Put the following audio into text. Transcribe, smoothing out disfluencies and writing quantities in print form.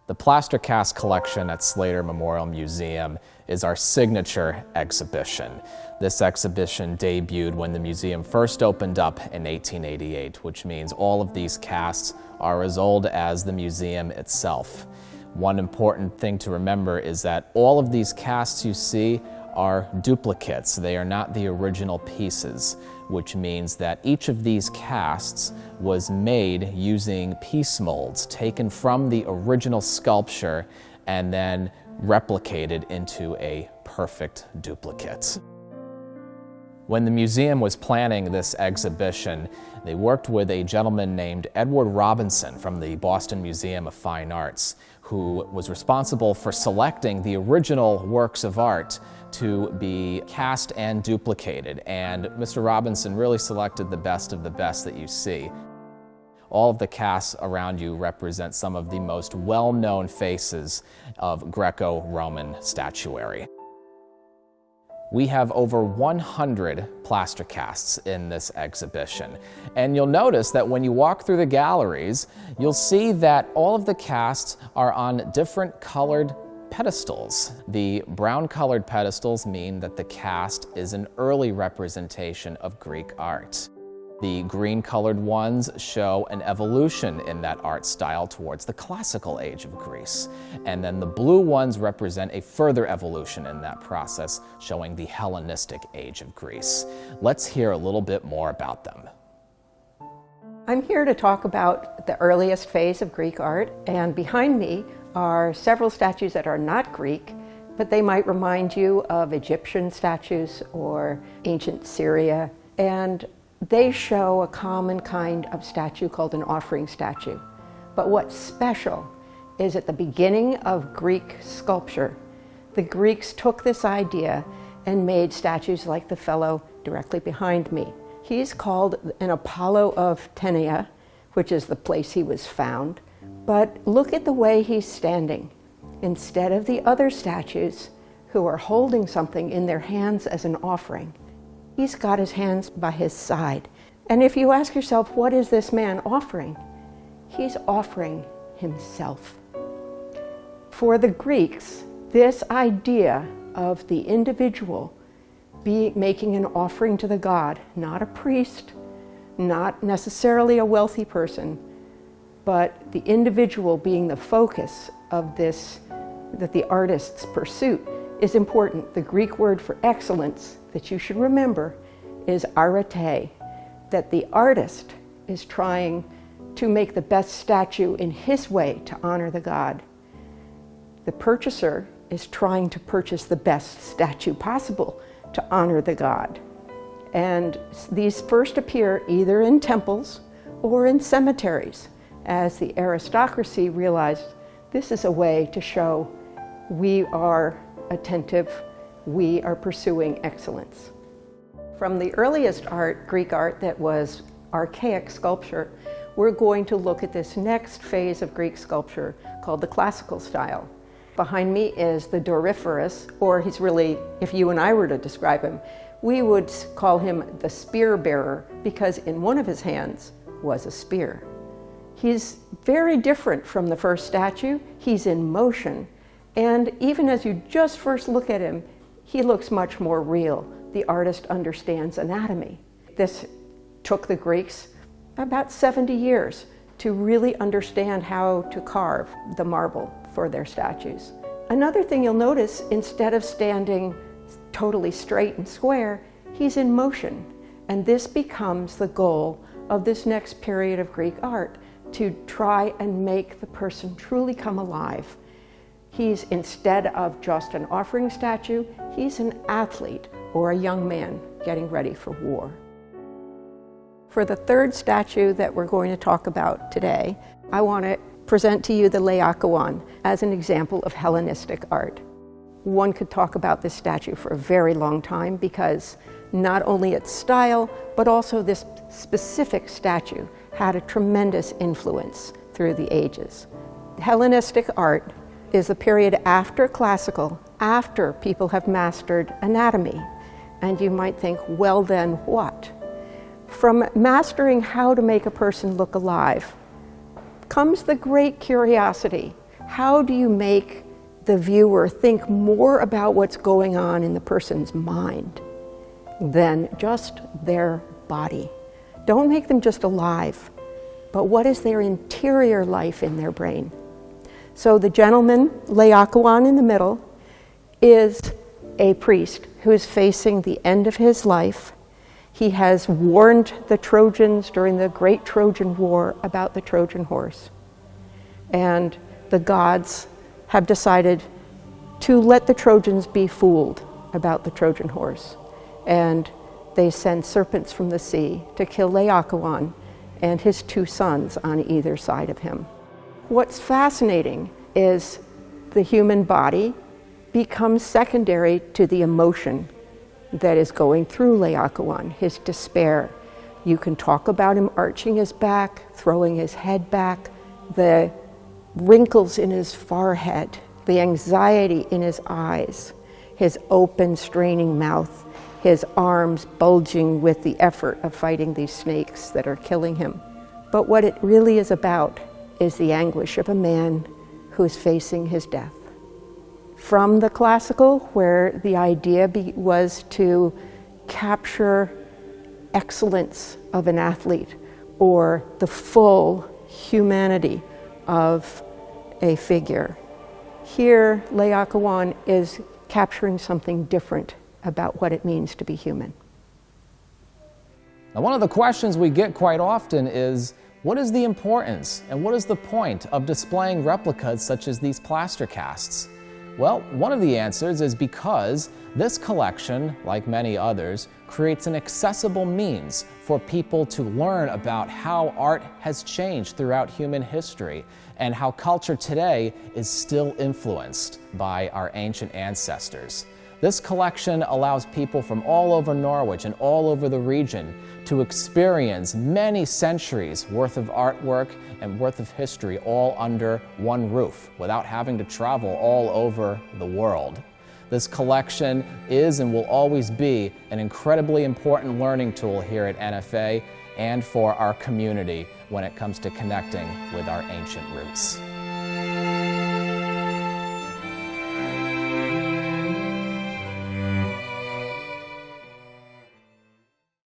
The plaster cast collection at Slater Memorial Museum is our signature exhibition. This exhibition debuted when the museum first opened up in 1888, which means all of these casts are as old as the museum itself. One important thing to remember is that all of these casts you see are duplicates. They are not the original pieces, which means that each of these casts was made using piece molds taken from the original sculpture and then replicated into a perfect duplicate. When the museum was planning this exhibition, they worked with a gentleman named Edward Robinson from the Boston Museum of Fine Arts, who was responsible for selecting the original works of art to be cast and duplicated. And Mr. Robinson really selected the best of the best that you see. All of the casts around you represent some of the most well-known faces of Greco-Roman statuary. We have over 100 plaster casts in this exhibition. And you'll notice that when you walk through the galleries, you'll see that all of the casts are on different colored pedestals. The brown-colored pedestals mean that the cast is an early representation of Greek art. The green-colored ones show an evolution in that art style towards the classical age of Greece. And then the blue ones represent a further evolution in that process, showing the Hellenistic age of Greece. Let's hear a little bit more about them. I'm here to talk about the earliest phase of Greek art, and behind me are several statues that are not Greek, but they might remind you of Egyptian statues or ancient Syria, and they show a common kind of statue called an offering statue. But what's special is at the beginning of Greek sculpture, the Greeks took this idea and made statues like the fellow directly behind me. He's called an Apollo of Tenea, which is the place he was found. But look at the way he's standing. Instead of the other statues who are holding something in their hands as an offering, he's got his hands by his side. And if you ask yourself, what is this man offering? He's offering himself. For the Greeks, this idea of the individual making an offering to the god, not a priest, not necessarily a wealthy person, but the individual being the focus of this, that the artist's pursuit is important. The Greek word for excellence that you should remember is arete, that the artist is trying to make the best statue in his way to honor the god. The purchaser is trying to purchase the best statue possible to honor the god. And these first appear either in temples or in cemeteries, as the aristocracy realized this is a way to show we are attentive, we are pursuing excellence. From the earliest art, Greek art that was archaic sculpture, we're going to look at this next phase of Greek sculpture called the classical style. Behind me is the Doryphorus, or he's really, if you and I were to describe him, we would call him the spear bearer because in one of his hands was a spear. He's very different from the first statue. He's in motion. And even as you just first look at him, he looks much more real. The artist understands anatomy. This took the Greeks about 70 years to really understand how to carve the marble for their statues. Another thing you'll notice, instead of standing totally straight and square, he's in motion. And this becomes the goal of this next period of Greek art, to try and make the person truly come alive. He's, instead of just an offering statue, he's an athlete or a young man getting ready for war. For the third statue that we're going to talk about today, I want to present to you the Layakawan as an example of Hellenistic art. One could talk about this statue for a very long time because not only its style, but also this specific statue had a tremendous influence through the ages. Hellenistic art is the period after classical, after people have mastered anatomy. And you might think, well then what? From mastering how to make a person look alive comes the great curiosity. how do you make the viewer think more about what's going on in the person's mind than just their body? Don't make them just alive, but what is their interior life in their brain? So the gentleman, Layakawan in the middle, is a priest who is facing the end of his life. He has warned the Trojans during the Great Trojan War about the Trojan horse. And the gods have decided to let the Trojans be fooled about the Trojan horse. And they send serpents from the sea to kill Layakawan and his 2 sons on either side of him. What's fascinating is the human body becomes secondary to the emotion that is going through Layakawan, his despair. You can talk about him arching his back, throwing his head back, the wrinkles in his forehead, the anxiety in his eyes, his open, straining mouth, his arms bulging with the effort of fighting these snakes that are killing him. But what it really is about is the anguish of a man who is facing his death. From the classical, where the idea was to capture excellence of an athlete or the full humanity of a figure, here Layakawan is capturing something different about what it means to be human. Now, one of the questions we get quite often is, what is the importance and what is the point of displaying replicas such as these plaster casts? Well, one of the answers is because this collection, like many others, creates an accessible means for people to learn about how art has changed throughout human history and how culture today is still influenced by our ancient ancestors. This collection allows people from all over Norwich and all over the region to experience many centuries worth of artwork and worth of history all under one roof without having to travel all over the world. This collection is and will always be an incredibly important learning tool here at NFA and for our community when it comes to connecting with our ancient roots.